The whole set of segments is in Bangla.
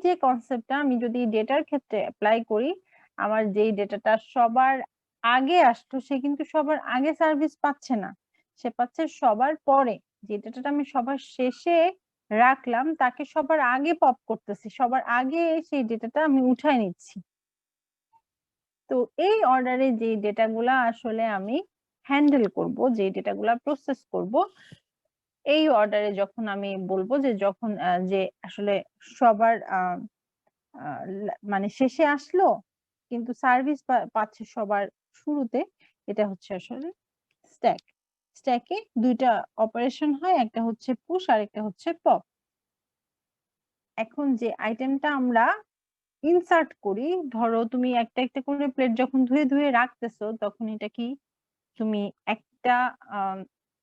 যে কনসেপ্টটা আমি যদি ডেটার ক্ষেত্রে অ্যাপ্লাই করি, আমার যেই ডেটাটা সবার আগে আসতো সে কিন্তু সবার আগে সার্ভিস পাচ্ছে না, সে পাচ্ছে সবার পরে। যে ডেটাটা আমি সবার শেষে রাখলাম তাকে সবার আগে পপ করতেছি, সবার আগে সেই ডেটাটা আমি উঠায় নিচ্ছি। তো এই অর্ডারে যে ডেটাগুলা আসলে আমি হ্যান্ডেল করব, যে ডেটাগুলা প্রসেস করব, এই অর্ডারে যখন আমি বলবো যে যখন যে আসলে সবার মানে শেষে আসলো কিন্তু সার্ভিস পাচ্ছে সবার শুরুতে, এটা হচ্ছে আসলে স্ট্যাক। স্ট্যাকে দুইটা অপারেশন হয়, একটা হচ্ছে পুশ আর একটা হচ্ছে পপ। এখন যে আইটেমটা আমরা ইনসার্ট করি, ধরো তুমি একটা একটা করে প্লেট যখন ধুয়ে ধুয়ে রাখতেছো তখন এটা কি তুমি একটা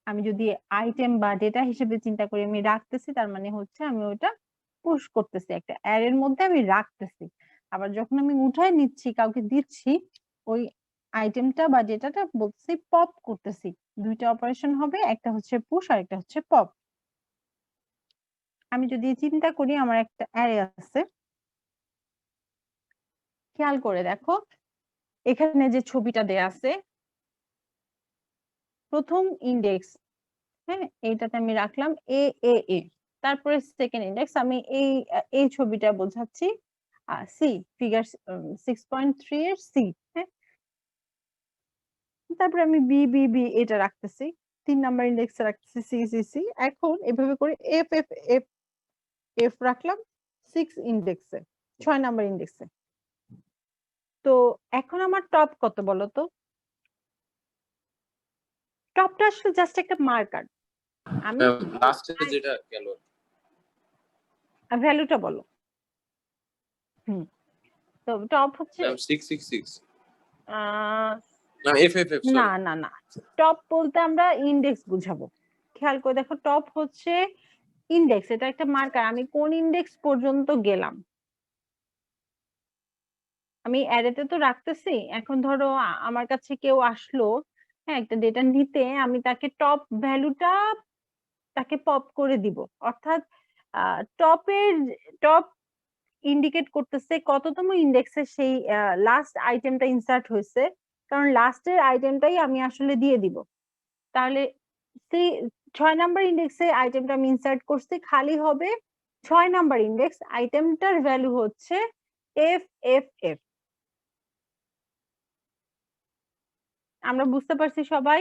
আমি যদি আইটেম বা ডেটা হিসেবে চিন্তা করি আমি রাখতেছি, তার মানে হচ্ছে আমি ওটা পুশ করতেছি, একটা অ্যারের মধ্যে আমি রাখতেছি। আবার যখন আমি উঠায় নিচ্ছি কাউকে দিচ্ছি, ওই আইটেমটা বা ডেটাটা বলতেছি পপ করতেছি। দুইটা অপারেশন হবে, একটা হচ্ছে পুশ আর একটা হচ্ছে পপ। আমি যদি চিন্তা করি আমার একটা অ্যারে আছে, খেয়াল করে দেখো এখানে যে ছবিটা দেয়া আছে, প্রথম ইন্ডেক্স, হ্যাঁ এইটাতে আমি রাখলাম এ এ এ, তারপরে সেকেন্ড ইন্ডেক্স আমি এই ছবিটা বোঝাচ্ছি সি, ফিগার 6.3 এর সি, হ্যাঁ। তারপরে আমি বি বি বি এটা রাখতেছি, 3 নাম্বার ইন্ডেক্সে রাখতেছি সি সি সি। এখন এভাবে করে এফ এফ এফ এফ রাখলাম 6 ইন্ডেক্সে, 6 নাম্বার ইন্ডেক্সে। তো এখন আমার টপ কত বলো তো? টপটা আসলে জাস্ট একটা মার্কার। আমি লাস্টে যেটা গেল ভ্যালুটা বলো। তো টপ হচ্ছে 666 আহ না এফএফএফ না সরি না না, টপ বলতে আমরা ইন্ডেক্স বুঝাবো। খেয়াল করে দেখো টপ হচ্ছে ইন্ডেক্স, এটা একটা মার্কার, আমি কোন ইন্ডেক্স পর্যন্ত গেলাম। আমি অ্যারেতে তো রাখতেছি, এখন ধরো আমার কাছে কেউ আসলো, হ্যাঁ একটা ডেটা নিতে, আমি তাকে টপ ভ্যালুটা তাকে পপ করে দিব। অর্থাৎ টপের টপ ইন্ডিকেট করতেছে কততম ইন্ডেক্সে সেই লাস্ট আইটেমটা ইনসার্ট হয়েছে, কারণ লাস্টের আইটেমটাই আমি আসলে দিয়ে দিব। তাহলে সেই 6 নাম্বার ইন্ডেক্সে আইটেমটা আমি ইনসার্ট করছি, খালি হবে 6 নাম্বার ইন্ডেক্স, আইটেমটার ভ্যালু হচ্ছে এফ এফ এফ। আমরা বুঝতে পারছি সবাই?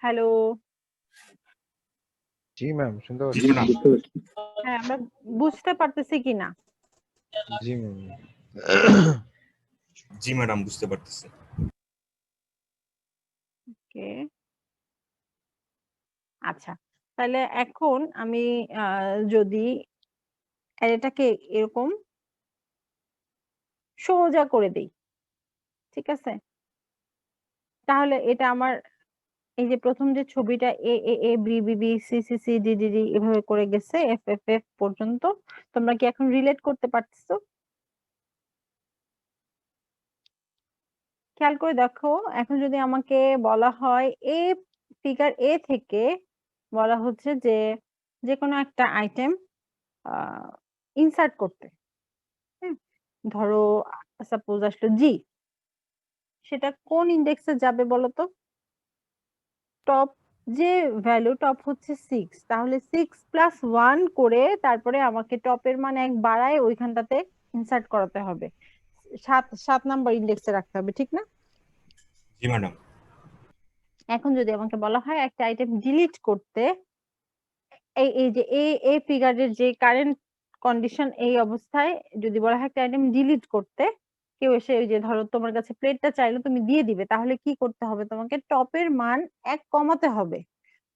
হ্যালো, জি ম্যাম, শুনতে পাচ্ছি। হ্যাঁ আমরা বুঝতে পারতেছি কিনা? জি ম্যাম। জি ম্যাডাম, বুঝতে পারতেছি। ওকে, আচ্ছা তাহলে এখন আমি যদি এটাকে এরকম সোজা করে দেই, ঠিক আছে, তাহলে এটা আমার এই যে প্রথম যে ছবিটা A A A B B B C C C D D D এভাবে করে গেছে এফ এফ এফ পর্যন্ত। তোমরা কি এখন রিলেট করতে পারতেছো? খেয়াল করে দেখো, এখন যদি আমাকে বলা হয় এ ফিগার এ থেকে বলা হচ্ছে যে যে কোনো একটা আইটেম ইনসার্ট করতে, হ্যাঁ ধরো সাপোজ আসলো জি, সেটা কোন ইন্ডেক্সে যাবে বলো তো? টপ যে ভ্যালু টপ হচ্ছে 6, তাহলে 6+1 করে তারপরে আমাকে টপের মান 1 বাড়ায় ওইখানটাতে ইনসার্ট করাতে হবে, 7 নাম্বার ইন্ডেক্সে রাখতে হবে, ঠিক না? জি ম্যাডাম। এখন যদি আমাকে বলা হয় একটা আইটেম ডিলিট করতে, এই এই যে এই ফিগারের যে কারেন্ট কন্ডিশন এই অবস্থায় যদি বলা হয় একটা আইটেম ডিলিট করতে, কেউ এসে ওই যে ধরো তোমার কাছে প্লেটটা চাইলো তুমি দিয়ে দিবে, তাহলে কি করতে হবে? তোমাকে টপের মান 1 কমাতে হবে,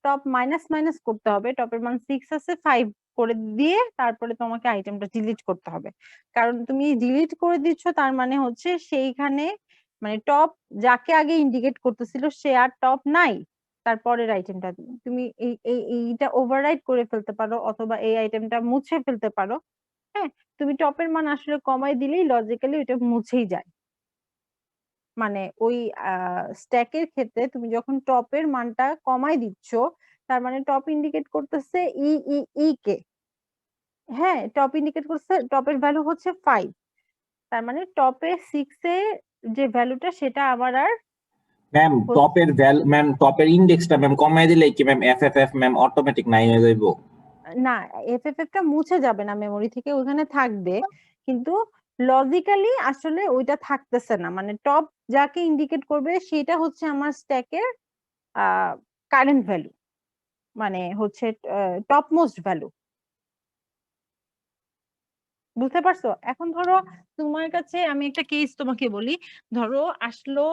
টপ মাইনাস মাইনাস করতে হবে, টপের মান 6 আছে 5 করে দিয়ে তারপরে তোমাকে আইটেমটা ডিলিট করতে হবে। কারণ তুমি ডিলিট করে দিচ্ছ তার মানে হচ্ছে সেইখানে মানে টপ যাকে আগে ইন্ডিকেট করতেছিল সে আর টপ নাই, তারপরের আইটেমটা তুমি এইটা ওভাররাইট করে ফেলতে পারো অথবা এই আইটেমটা মুছে ফেলতে পারো। হ্যাঁ, তুমি টপের মান আসলে কমাই দিলেই লজিক্যালি ওটা মুছেই যায়। মানে ওই স্ট্যাকের ক্ষেত্রে তুমি যখন টপের মানটা কমাই দিচ্ছ, তার মানে টপ ইন্ডিকেট করতেছে ই ই ই কে। হ্যাঁ, টপ ইন্ডিকেট করছে, টপের ভ্যালু হচ্ছে 5, তার মানে টপে 6 এ যে ভ্যালুটা সেটা আবার আর ম্যাম টপের ভ্যালু ম্যাম টপের ইন্ডেক্সটা ম্যাম কমাই দিলে কি ম্যাম এফএফএফ ম্যাম অটোমেটিক নাই হয়ে যাইবো? না, এফএফএফ টা মুছে যাবে না মেমোরি থেকে, ওখানে থাকবে, কিন্তু লজিক্যালি আসলে ওইটা থাকতেছে না। মানে টপ যাকে ইন্ডিকেট করবে সেটা হচ্ছে আমার স্ট্যাকের কারেন্ট ভ্যালু, মানে হচ্ছে টপ মোস্ট ভ্যালু। বুঝতে পারছো? এখন ধরো তোমার কাছে আমি একটা কেস তোমাকে বলি, ধরো আসলো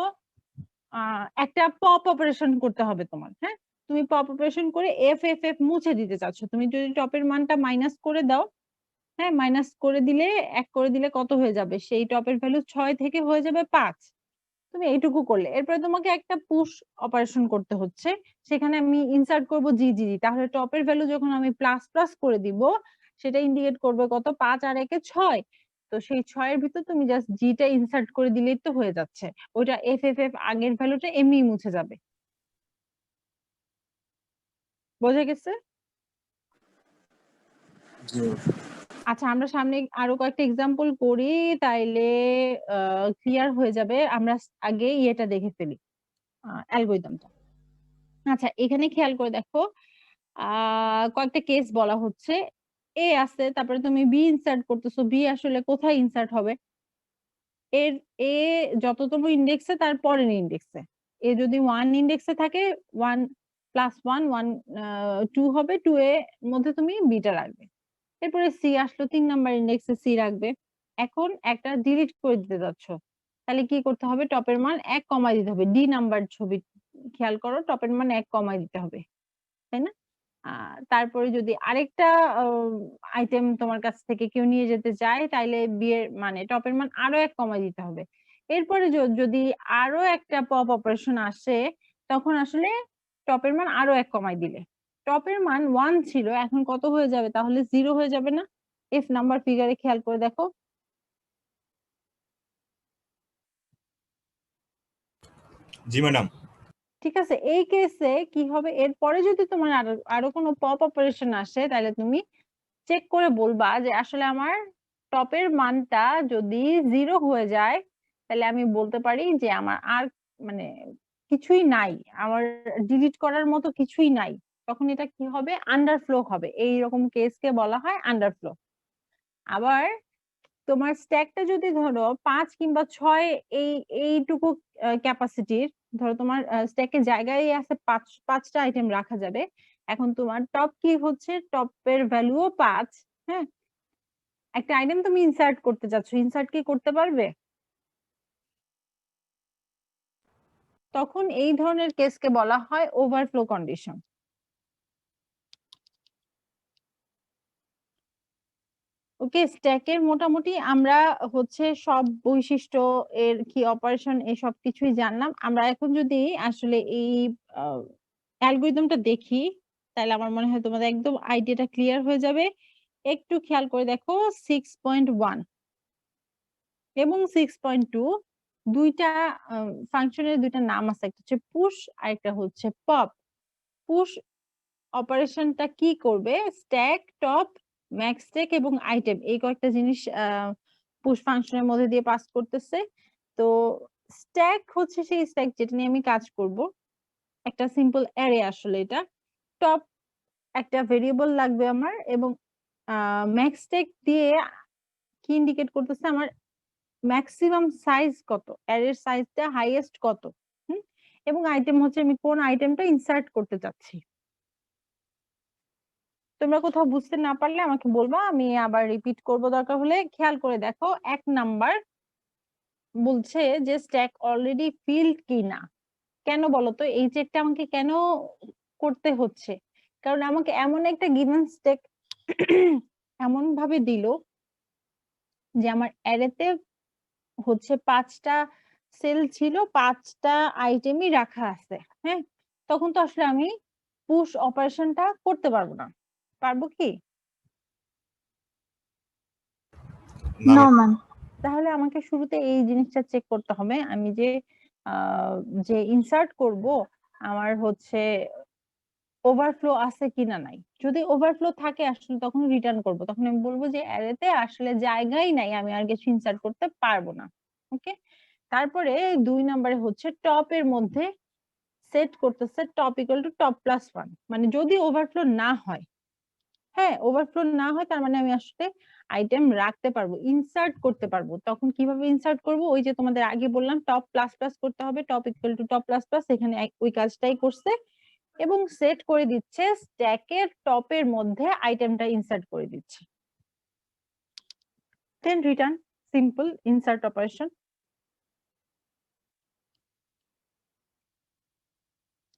একটা পপ অপারেশন করতে হবে তোমার। হ্যাঁ, তুমি পপ অপারেশন করে এফ এফ এফ মুছে দিতে চাচ্ছ। তুমি যদি টপের মানটা মাইনাস করে দাও, হ্যাঁ মাইনাস করে দিলে 1 করে দিলে কত হয়ে যাবে, সেই টপের ভ্যালু 6 থেকে হয়ে যাবে 5। তুমি এইটুকু করলে এরপরে তোমাকে একটা পুশ অপারেশন করতে হচ্ছে, সেখানে আমি ইনসার্ট করব জি জি জি, তাহলে টপের ভ্যালু যখন আমি প্লাস প্লাস করে দিব সেটা ইন্ডিকেট করবে কত, 5 আর 1 এ 6। তো সেই 6 এর ভিতর তুমি জাস্ট জিটা ইনসার্ট করে দিলেই তো হয়ে যাচ্ছে, ওইটা এফ এফ এফ আগের ভ্যালুটা এমনি মুছে যাবে। বোঝা গেছে? জি ম্যাম। আচ্ছা, আমরা সামনে আরো কয়েকটা এক্সাম্পল করি, তাইলে ক্লিয়ার হয়ে যাবে। আমরা আগে ইয়েটা দেখে ফেলি, অ্যালগরিদমটা। আচ্ছা, এখানে খেয়াল করে দেখো, কয়েকটা কেস বলা হচ্ছে। এ আছে, তারপরে তুমি বি ইনসার্ট করতেছো, বি আসলে কোথায় ইনসার্ট হবে, এর এ যততম ইন্ডেক্সে তার পরের ইন্ডেক্সে। এ যদি 1 ইন্ডেক্সে থাকে 1 প্লাস 1 1 2 হবে, 2 এর মধ্যে তুমি বিটা রাখবে। এরপরে সি আসলো 3 নাম্বার ইন্ডেক্সে, সি রাখবে। এখন একটা ডিলিট করে দিতে যাচ্ছ, তাহলে কি করতে হবে, টপের মান 1 কমাই দিতে হবে। ডি নাম্বার ছবি খেয়াল করো, টপের মান 1 কমাই দিতে হবে, তাই না? তারপরে যদি আরেকটা আইটেম তোমার কাছ থেকে কেউ নিয়ে যেতে চায়, তাইলে বি এর মানে টপের মান আরো 1 কমাই দিতে হবে। এরপরে যদি আরো একটা পপ অপারেশন আসে, তখন আসলে টপের মান আরো 1 কমাই দিলে, টপের মান 1 ছিল, এখন কত হয়ে যাবে, তাহলে 0 হয়ে যাবে না? এফ নাম্বার ফিগারে খেয়াল করে দেখো। জি ম্যাডাম। ঠিক আছে, এই কেসে কি হবে, এরপরে যদি তোমার আরো কোনো পপ অপারেশন আসে, তাহলে তুমি চেক করে বলবা যে আসলে আমার টপের মানটা যদি 0 হয়ে যায়, তাহলে আমি বলতে পারি যে আমার আর মানে কিছুই নাই, আমার ডিলিট করার মতো কিছুই নাই। তখন এটা কি হবে, আন্ডারফ্লো হবে। এইরকম কেসকে বলা হয় আন্ডারফ্লো। আবার তোমার স্ট্যাকটা যদি ধরো 5 কিংবা 6 এইটুকু ক্যাপাসিটির, ধরো তোমার স্ট্যাকের জায়গায় আছে 5টা আইটেম রাখা যাবে। এখন তোমার টপ কি হচ্ছে, টপের ভ্যালুও 5। হ্যাঁ, একটা আইটেম তুমি ইনসার্ট করতে চাচ্ছ, ইনসার্ট কি করতে পারবে? তখন এই ধরনের কেসকে বলা হয় ওভারফ্লো কন্ডিশন। ওকে, স্ট্যাকের মোটামুটি আমরা হচ্ছে সব বৈশিষ্ট্য, এর কি অপারেশন, এই সব কিছুই জানলাম। আমরা এখন যদি আসলে এই অ্যালগরিদমটা দেখি, তাহলে আমার মনে হয় তোমাদের একদম আইডিয়াটা ক্লিয়ার হয়ে যাবে। একটু খেয়াল করে দেখো, 6.1 এবং 6.2 দুইটা ফাংশনের দুইটা নাম আছে, একটা হচ্ছে পুশ আর একটা হচ্ছে পপ। পুশ অপারেশনটা কি করবে, স্ট্যাক, টপ, ম্যাক্স স্ট্যাক এবং আইটেম, এই কয়েকটা জিনিস পুশ ফাংশনের মধ্যে দিয়ে পাস করতেছে। তো স্ট্যাক হচ্ছে সেই স্ট্যাক যেটা নিয়ে আমি কাজ করব, একটা সিম্পল অ্যারে আসলে এটা। টপ একটা ভেরিয়েবল লাগবে আমার, এবং ম্যাক্স স্ট্যাক দিয়ে কি ইন্ডিকেট করতেছে, আমার ম্যাক্সিমাম সাইজ কত, অ্যারের সাইজটা হাইয়েস্ট কত। এবং আইটেম হচ্ছে আমি কোন আইটেমটা ইনসার্ট করতে চাচ্ছি। তোমরা কোথাও বুঝতে না পারলে আমাকে বলবা, আমি আবার রিপিট করব দরকার হলে। খেয়াল করে দেখো, 1 নাম্বার বলছে যে স্ট্যাক অলরেডি ফিল্ড কি না। কেন বলতো, এই চেকটা আমাকে কেন করতে হচ্ছে, কারণ আমাকে এমন একটা গিভেন স্ট্যাক এমন ভাবে দিল যে আমার অ্যারেতে হচ্ছে 5টা সেল ছিল, 5টা আইটেমই রাখা আছে। হ্যাঁ, তখন তো আসলে আমি পুশ অপারেশনটা করতে পারবো না। পারবো কি? না নো ম্যাডাম। ম্যাম। তাহলে আমাকে শুরুতে এই জিনিসটা চেক করতে হবে, আমি যে যে ইনসার্ট করব আমার হচ্ছে ওভারফ্লো আছে কিনা নাই। যদি ওভারফ্লো থাকে আসলে তখন রিটার্ন করব, তখন আমি বলবো যে অ্যারেতে আসলে জায়গাই নাই, আমি আর কিছু ইনসার্ট করতে পারবো না। ওকে, তারপরে 2 নম্বরে হচ্ছে টপ এর মধ্যে সেট করতেছে top equal to top plus 1, মানে যদি ওভারফ্লো না হয়, হ্যাঁ ওভারফ্লো না হয় তার মানে আমি আসলে আইটেম রাখতে পারবো, ইনসার্ট করতে পারবো। তখন কিভাবে ইনসার্ট করব, ওই যে তোমাদের আগে বললাম টপ প্লাস প্লাস করতে হবে, top equal to top plus plus, এখানে ওই কাজটাই করছে এবং সেট করে দিচ্ছে স্ট্যাকের টপের মধ্যে আইটেমটা ইনসার্ট করে দিচ্ছে, then return, simple insert operation.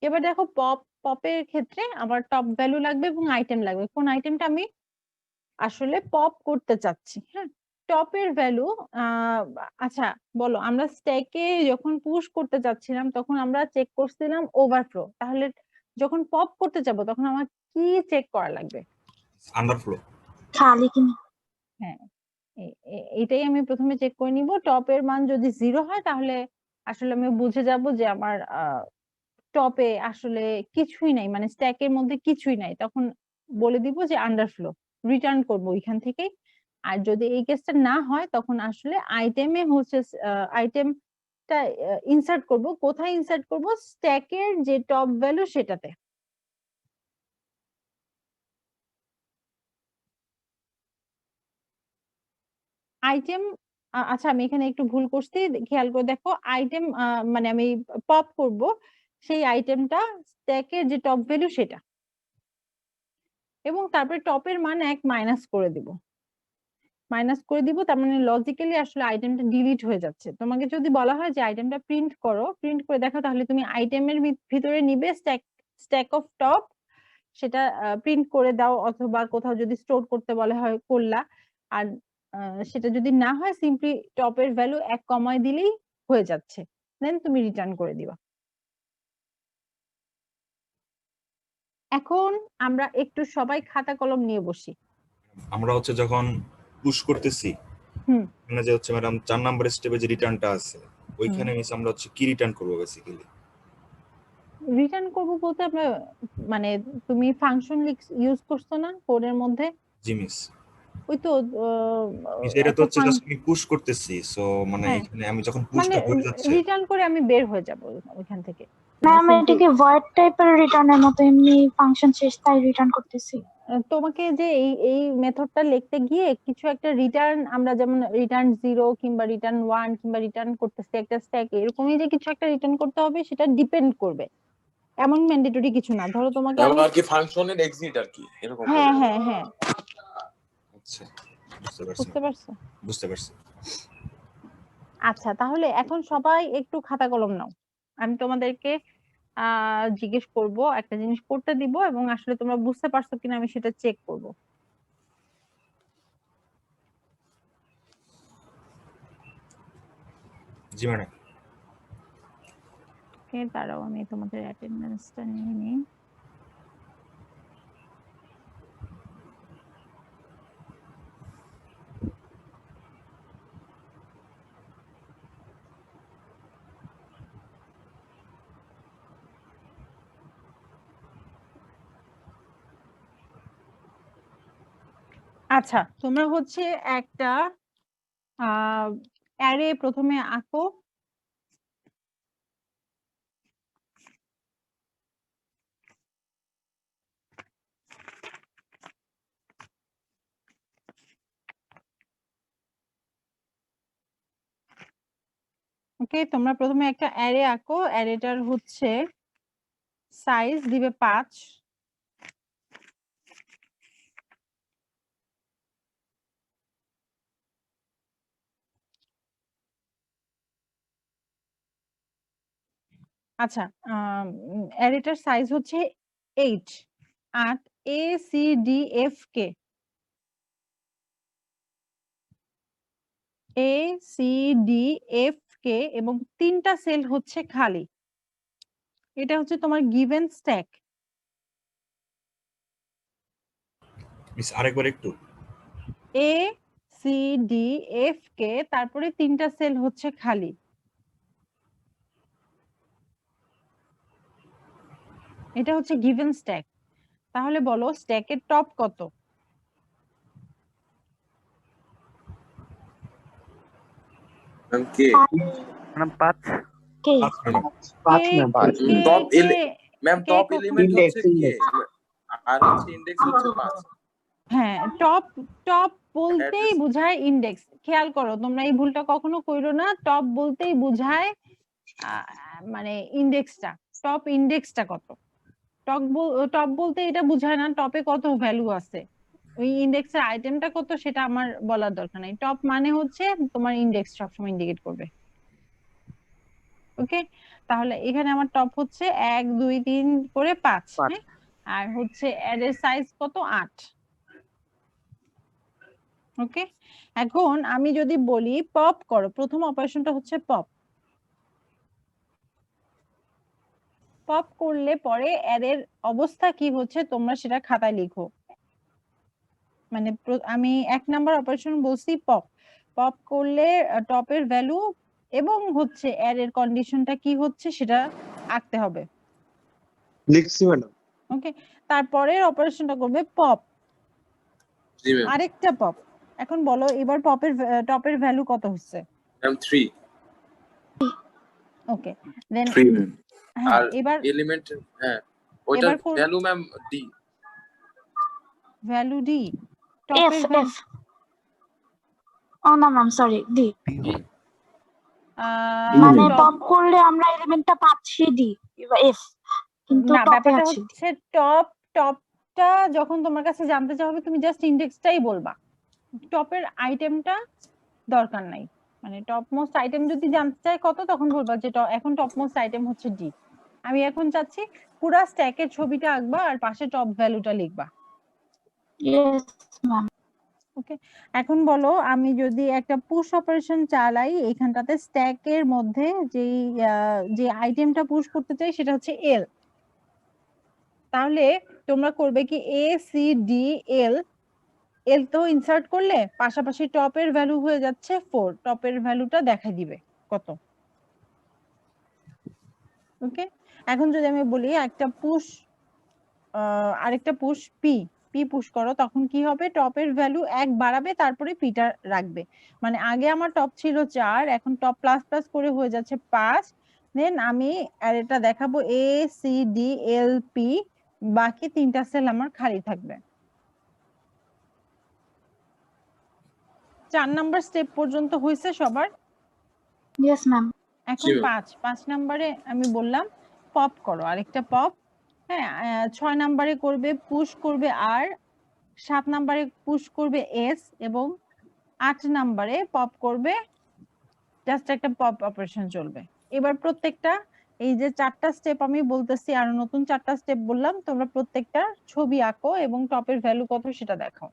এবার দেখো পপের ক্ষেত্রে আমার টপ ভ্যালু লাগবে এবং আইটেম লাগবে, কোন আইটেমটা আমি আসলে পপ করতে চাচ্ছি। হ্যাঁ, টপের ভ্যালু, আচ্ছা বলো, আমরা স্ট্যাকে যখন পুশ করতে যাচ্ছিলাম তখন আমরা চেক করছিলাম ওভারফ্লো, তাহলে যখন পপ করতে যাব তখন আমার কি চেক করা লাগবে? আন্ডারফ্লো। খালি কিনা। হ্যাঁ, এটাই আমি প্রথমে চেক করে নিব। টপের মান যদি 0 হয় তাহলে আসলে আমি বুঝে যাব যে আমার টপে আসলে কিছুই নাই, মানে স্ট্যাকের মধ্যে কিছুই নাই, তখন বলে দিব যে আন্ডারফ্লো, রিটার্ন করব ওইখান থেকে। আর যদি এই কেসটা না হয় তখন আসলে আইটেমে হচ্ছে আইটেমটা ইনসার্ট করব, কোথায় ইনসার্ট করব, স্ট্যাকের যে টপ ভ্যালু সেটাতে। আইটেম, আচ্ছা আমি এখানে একটু ভুল করছি, খেয়াল করে দেখো, আইটেম মানে আমি পপ করব সেই আইটেমটা স্ট্যাকের যে টপ ভ্যালু সেটা, এবং তারপরে টপের মান 1 মাইনাস করে দিব, তার মানে লজিক্যালি আসলে আইটেমটা ডিলিট হয়ে যাচ্ছে। তোমাকে যদি বলা হয় যে আইটেমটা প্রিন্ট করো, প্রিন্ট করে দেখো, তাহলে তুমি আইটেমের ভিতরে নিবে স্ট্যাক অফ টপ, সেটা প্রিন্ট করে দাও, অথবা কোথাও যদি স্টোর করতে বলা হয় করলা। আর সেটা যদি না হয় সিম্পলি টপের ভ্যালু 1 কমায় দিলেই হয়ে যাচ্ছে, দেন তুমি রিটার্ন করে দিবা। এখন আমরা একটু সবাই খাতা কলম নিয়ে বসি। আমরা হচ্ছে যখন পুশ করতেছি, হুম। মানে যে হচ্ছে ম্যাডাম 4 নাম্বার স্টেপে যে রিটার্নটা আছে ওইখানে মিস আমরা হচ্ছে কি রিটার্ন করব বেসিক্যালি? রিটার্ন করব বলতে আমরা, মানে তুমি ফাংশন ইউজ করছো না কোডের মধ্যে, জি মিস। ওই তো মিস এটা তো একটা হচ্ছে জাস্ট আমি পুশ করতেছি, সো মানে হ্যাঁ, এখানে আমি যখন মানে পুশটা হয়ে যাচ্ছে রিটার্ন করে আমি বের হয়ে যাব ওইখান থেকে। ম্যাম এটা কি ভয়েড টাইপের রিটার্নের মতো, এমনি ফাংশন শেষ তাই রিটার্ন করতেছি? তোমাকে যে এই মেথডটা লিখতে গিয়ে কিছু একটা রিটার্ন, আমরা যেমন রিটার্ন 0 কিংবা রিটার্ন 1 কিংবা রিটার্ন করতেছি একটা স্ট্যাক, এরকমই যে কিছু একটা রিটার্ন করতে হবে সেটা ডিপেন্ড করবে, এমন ম্যান্ডেটরি কিছু না। ধরো তোমাকে আমি, আর কি ফাংশনের এক্সিট আর কি এরকম। হ্যাঁ হ্যাঁ হ্যাঁ, আচ্ছা বুঝতে পারছি, বুঝতে পারছো? বুঝতে পারছি। আচ্ছা, তাহলে এখন সবাই একটু খাতা কলম নাও, আমি তোমাদেরকে জিজ্ঞেস করব, একটা জিনিস করতে দিব এবং আসলে তোমরা বুঝতে পারছো কিনা আমি সেটা চেক করব। জি ম্যাডাম। ওকে, দাঁড়াও আমি তোমাদের অ্যাটেন্ডেন্সটা নিয়ে নিই। আচ্ছা, তোমরা হচ্ছে একটা অ্যারে প্রথমে আঁকো। ওকে, তোমরা প্রথমে একটা অ্যারে আঁকো, অ্যারেটার হচ্ছে সাইজ দিবে 5, আচ্ছা অ্যারেটার সাইজ হচ্ছে 8, A C D F K, A C D F K, এবং 3টা সেল হচ্ছে খালি। এটা হচ্ছে তোমার গিভেন স্ট্যাক। মিস আরেকবার একটু। এ সি ডি এফ কে, তারপরে 3টা সেল হচ্ছে খালি। এটা হচ্ছে গিভেন স্ট্যাক। তাহলে বলো স্ট্যাকের টপ কত? ম্যাম কে ম্যাম 5 কে পাঁচ কে ম্যাম কে টপ কে ম্যাম কে টপ কখন- এলিমেন্ট Index, হচ্ছে কে index. আর হচ্ছে ইন্ডেক্স হচ্ছে 5 হ্যাঁ, টপ বলতেই বোঝায় ইন্ডেক্স। খেয়াল করো তোমরা এই ভুলটা কখনো কইরো না। টপ বলতেই বোঝায় মানে ইন্ডেক্সটা, টপ ইন্ডেক্সটা কত। টপ বলতে এটা বোঝায় না টপে কত ভ্যালু আছে, ওই ইন্ডেক্সের আইটেমটা কত সেটা আমার বলার দরকার নাই। টপ মানে হচ্ছে তোমার ইন্ডেক্স সবসময় ইন্ডিকেট করবে। ওকে, তাহলে এখানে আমার টপ হচ্ছে 1 2 3 করে 5, হ্যাঁ, আর হচ্ছে অ্যারের সাইজ কত 8। ওকে, এখন আমি যদি বলি পপ করো, প্রথম অপারেশনটা হচ্ছে পপ। পপ করলে পরে অ্যারের অবস্থা কি হচ্ছে তোমরা সেটা খাতায় লিখো। মানে আমি 1 নাম্বার অপারেশন বলছি পপ। পপ করলে টপের ভ্যালু এবং হচ্ছে অ্যারের কন্ডিশনটা কি হচ্ছে সেটা আঁকতে হবে। লিখছি ম্যাডাম। ওকে, তারপরের অপারেশনটা করবে পপ, জি ম্যাম আরেকটা পপ। এখন বলো এবার টপের ভ্যালু কত হচ্ছে? ম্যাম 3 ওকে, দেন 3 ম্যাম হ্যাঁ আর এবার এলিমেন্ট হ্যাঁ ওইটার এবার value ma'am D value D, F টপের ভ্যালু এফ ও না ম্যাম সরি ডি মানে টপ করলে আমরা এলিমেন্টটা পাচ্ছি ডি এফ, কিন্তু না, টপে ব্যাপারটা আছে হচ্ছে টপটা যখন তোমার কাছে জানতে চাওয়া তুমি জাস্ট ইন্ডেক্সটাই বলবা, টপের আইটেমটা দরকার নাই। মানে টপ মোস্ট আইটেম যদি জানতে চাই কত তখন বলবা যে এখন টপ মোস্ট আইটেম হচ্ছে ডি। আমি এখন চাচ্ছি পুরা স্ট্যাকের ছবিটা আঁকবা আর পাশে টপ ভ্যালুটা লিখবা। Yes ma'am. ওকে, এখন বলো আমি যদি একটা পুশ অপারেশন চালাই এখানটাতে স্ট্যাকের মধ্যে যে আইটেমটা পুশ করতে চাই সেটা হচ্ছে এল, তাহলে তোমরা করবে কি এ সি ডি এল, এল তো ইনসার্ট করলে পাশাপাশি টপের ভ্যালু হয়ে যাচ্ছে 4, টপের ভ্যালুটা দেখাই দিবে কত। ওকে, এখন যদি আমি বলি একটা পুশ আরেকটা পুশ পি পুশ করো, তখন কি হবে টপের ভ্যালু 1 বাড়াবে তারপরে পিটা রাখবে। মানে আগে আমার টপ ছিল 4, এখন টপ প্লাস প্লাস করে হয়ে যাচ্ছে 5। দেন আমি এটা দেখাবো A C D L P, বাকি 3টা সেল আমার খালি থাকবে। 4 নাম্বার স্টেপ পর্যন্ত হয়েছে সবার? Yes ma'am. এখন জি, ম্যাম। 5 নাম্বারে আমি বললাম পপ করো, আরেকটা পপ। হ্যাঁ, 6 নাম্বারে করবে পুশ করবে আর, 7 নাম্বারে পুশ করবে এস, এবং 8 নাম্বারে পপ করবে, জাস্ট একটা পপ অপারেশন চলবে। এবার প্রত্যেকটা এই যে 4টা স্টেপ আমি বলতেছি আর নতুন 4টা স্টেপ বললাম, তোমরা প্রত্যেকটা ছবি আঁকো এবং টপের ভ্যালু কত সেটা দেখাও।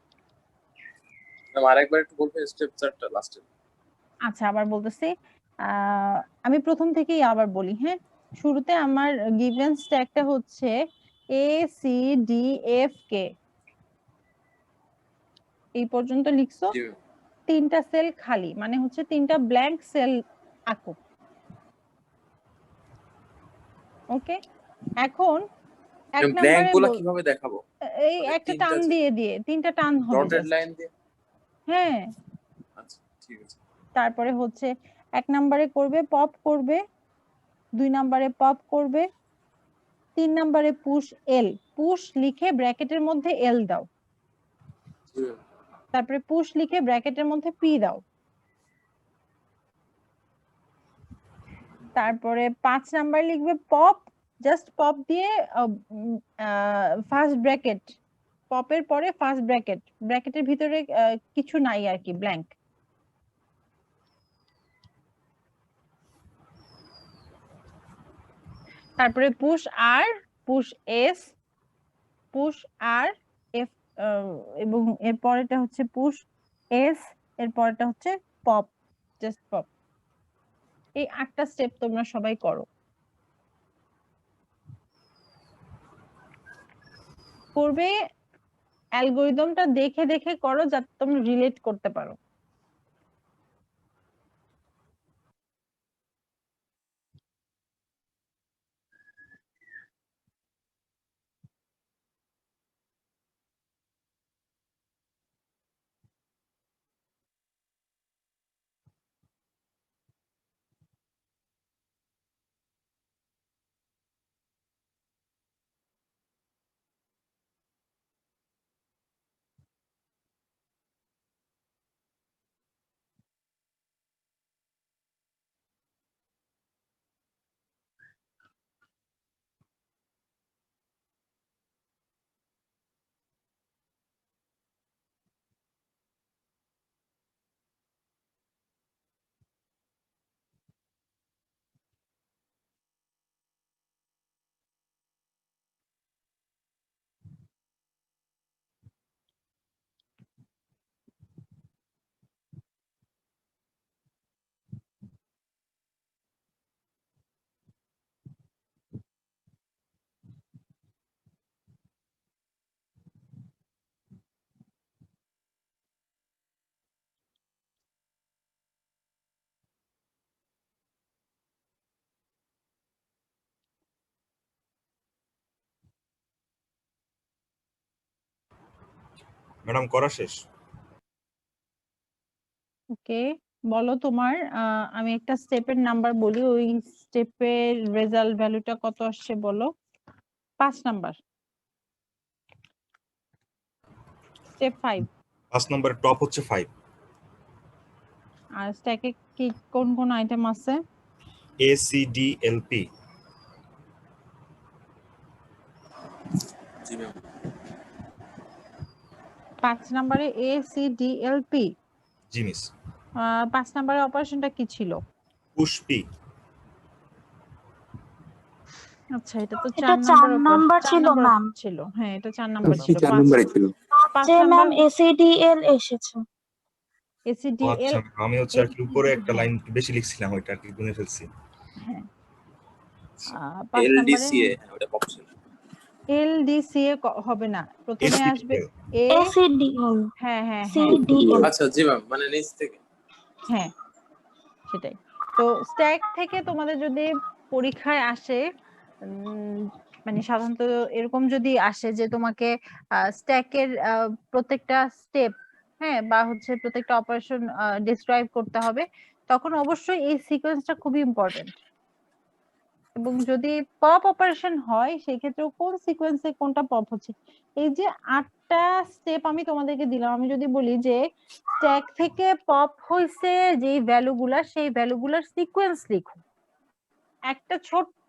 ম্যাম আরেকবার একটু বলবেন স্টেপ 4টা লাস্টে আচ্ছা, আবার বলতেছি, আমি প্রথম থেকেই আবার বলি, হ্যাঁ। শুরুতে আমার গিভেন স্ট্যাকটা হচ্ছে এ সি ডি এফ কে, এই পর্যন্ত লিখছো। জি ম্যাম 3টা সেল খালি, মানে হচ্ছে 3টা ব্ল্যাঙ্ক সেল আঁকো। ওকে, এখন 1 ম্যাম ব্ল্যাঙ্ক নম্বরে গুলো কিভাবে দেখাবো এই মানে একটা 3টা টান দিয়ে 3টা টান হবে ডটেড just। লাইন দিয়ে হ্যাঁ, আচ্ছা ঠিক আছে তারপরে হচ্ছে 1 নম্বরে করবে পপ করবে, 2 নম্বরে পপ করবে, 3 নম্বরে পুশ এল, পুশ লিখে ব্র্যাকেটের মধ্যে এল দাও, জি ম্যাম তারপরে পুশ লিখে ব্র্যাকেটের মধ্যে পি দাও, তারপরে 5 নাম্বার লিখবে পপ, জাস্ট পপ দিয়ে ফার্স্ট ব্র্যাকেট, পপের পরে ফার্স্ট ব্র্যাকেট, ব্র্যাকেটের ভিতরে কিছু নাই আর কি, ব্ল্যাঙ্ক। তারপরে পুশ আর, পুশ এস, পুশ আর এফ, এবং এর পরেরটা হচ্ছে পুশ এস, এর পরেরটা হচ্ছে পপ, জাস্ট পপ। এই 8টা স্টেপ তোমরা সবাই করো। করবে অ্যালগরিদমটা দেখে দেখে করো যাতে তোমরা রিলেট করতে পারো। ম্যাডাম করা শেষ। ওকে, বলো তোমার আমি একটা স্টেপের নাম্বার বলি, ওই স্টেপের রেজাল্ট ভ্যালুটা কত আসছে বলো। 5 নাম্বার, স্টেপ 5। 5 নম্বরের টপ হচ্ছে 5, আর স্ট্যাকে কি কোন কোন আইটেম আছে? A C D L P। G ma'am. 5 নাম্বারে ACDLP। জি মিস। 5 নাম্বারের অপারেশনটা কি ছিল? Push P। আচ্ছা, এটা তো এটা 4 4 নাম্বার নাম্বার ছিল ম্যাম। ছিল। হ্যাঁ, এটা 4 নাম্বার ছিল। 4 নম্বরে ছিল। 5 যে নাম্বার ম্যাম ACDL এসেছে। ও ACDL। আচ্ছা, আমি হচ্ছে আর কি উপরে একটা লাইন বেশি লিখছিলাম, ওইটা আর কি গুনে ফেলছি। হ্যাঁ, 5 নাম্বারে LDCA ওটা পপ ছিল। LDCA হবে না, প্রথমে আসবে ACDL। A। ACDL হ্যাঁ হ্যাঁ হ্যাঁ CDL আচ্ছা জি ম্যাম, মানে নিচ থেকে। হ্যাঁ, সেটাই। তো স্ট্যাক থেকে তোমাদের যদি পরীক্ষায় আসে, মানে সাধারণত এরকম যদি আসে যে তোমাকে স্ট্যাকের প্রত্যেকটা স্টেপ, হ্যাঁ, বা হচ্ছে প্রত্যেকটা অপারেশন ডিসক্রাইব করতে হবে, তখন অবশ্যই এই সিকোয়েন্সটা খুবই ইম্পর্টেন্ট। এবং যদি পপ অপারেশন হয় সেই ক্ষেত্রে কোন সিকোয়েন্সে কোনটা পপ হচ্ছে। এই যে 8টা স্টেপ আমি তোমাদেরকে দিলাম, আমি যদি বলি যে স্ট্যাক থেকে পপ হইছে যে ভ্যালুগুলা, সেই ভ্যালুগুলার সিকোয়েন্স লিখো, একটা ছোট্ট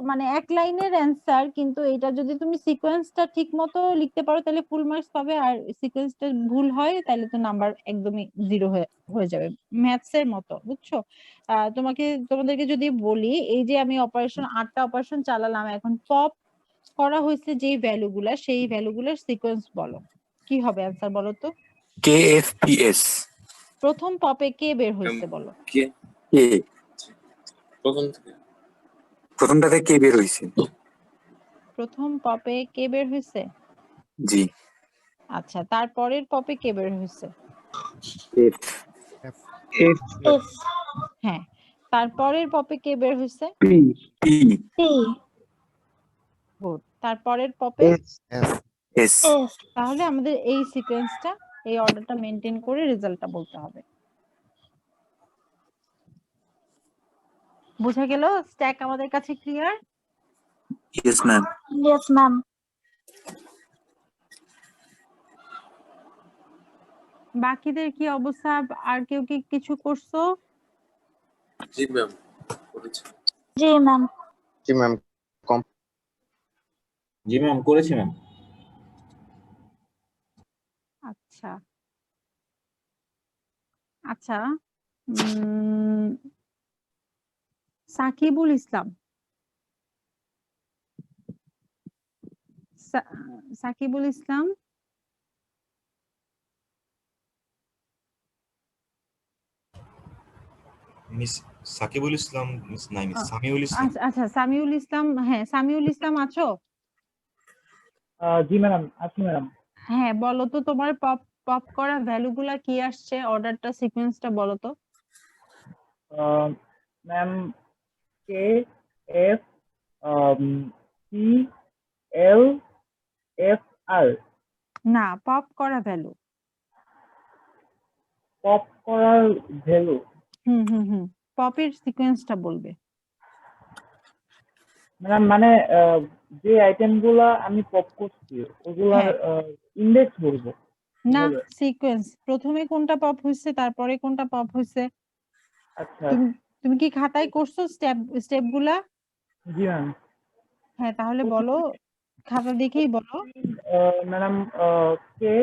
মানে এক লাইনের অ্যান্সার, কিন্তু এটা যদি তুমি সিকোয়েন্সটা ঠিক মতো লিখতে পারো তাহলে ফুল মার্কস পাবে, আর সিকোয়েন্সটা ভুল হয় তাহলে তো নাম্বার একদমই জিরো হয়ে যাবে, ম্যাথস এর মতো, বুঝছো? তোমাদেরকে যদি বলি, এই যে আমি 8টা অপারেশন চালালাম, এখন পপ করা হয়েছে যে ভ্যালুগুলা, সেই ভ্যালুগুলার সিকোয়েন্স বলো, কি হবে অ্যান্সার বলো তো? KFPS প্রথম পপে কে বের হয়েছে বলো? কে কে প্রথম থেকে? প্রথমটাতে কে বের হয়েছে? প্রথম পপে কে বের হয়েছে? জি। আচ্ছা, তারপরের পপে কে বের হয়েছে? এফ F F হ্যাঁ, তারপরের পপে কে বের হয়েছে? P P P good. তারপরের পপে? S S. F তাহলে আমাদের এই সিকোয়েন্সটা, এই অর্ডারটা মেনটেন করে রেজাল্টটা বলতে হবে। বোঝা গেল? স্ট্যাক আমাদের কাছে clear? Yes ma'am. Yes ma'am. বাকিদের কি অবস্থা? আর কেউ কি কিছু করছো? জি ম্যাম করেছি। জি ম্যাম। জি ম্যাম। জি ম্যাম, করেছি ম্যাম। আচ্ছা আচ্ছা, উম, সাকিবুল ইসলাম, সাকিবুল ইসলাম, মিস সাকিবুল ইসলাম, মিস নাই, মিস সামিউল ইসলাম। আচ্ছা আচ্ছা, সামিউল ইসলাম, হ্যাঁ সামিউল ইসলাম আছো? জি ম্যাডাম, আছি ম্যাডাম। হ্যাঁ, বলো তো তোমার পপ পপ করা ভ্যালুগুলা কি আসছে, অর্ডারটা সিকোয়েন্সটা বলো তো। Ma'am K F C L F R. না, পপ করা ভ্যালু। পপ করার ভ্যালু হুম, পপের সিকোয়েন্সটা বলবে। ম্যাডাম, মানে যে আইটেম গুলা আমি পপ করছি ওগুলার ইন্ডেক্স বলবো? না, এভাবে? সিকোয়েন্স, প্রথমে কোনটা পপ হয়েছে তারপরে কোনটা পপ হয়েছে। আচ্ছা। তুমি তুমি কি খাতায় করছো স্টেপ গুলা? জি ম্যাম। হ্যাঁ, তাহলে বলো, খাতা দেখেই বলো। ম্যাডাম কে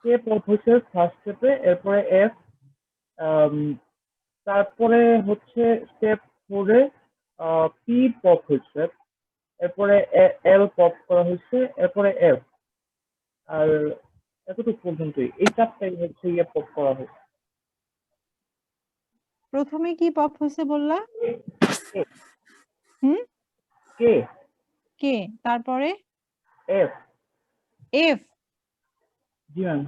কে পপ হচ্ছে ফার্স্ট স্টেপে, এরপরে এফ, তারপরে হচ্ছে স্টেপ 4-এ পি পপ হচ্ছে, এরপরে এল পপ করা হচ্ছে, এরপরে এফ। আর এতটুকু পর্যন্তই, এই চারটাই হচ্ছে ইয়ে পপ করা হয়েছে। প্রথমে কি পপ হয়েছে বললা? কে হুম, কে কে, তারপরে এফ। এফ, জি ম্যাম।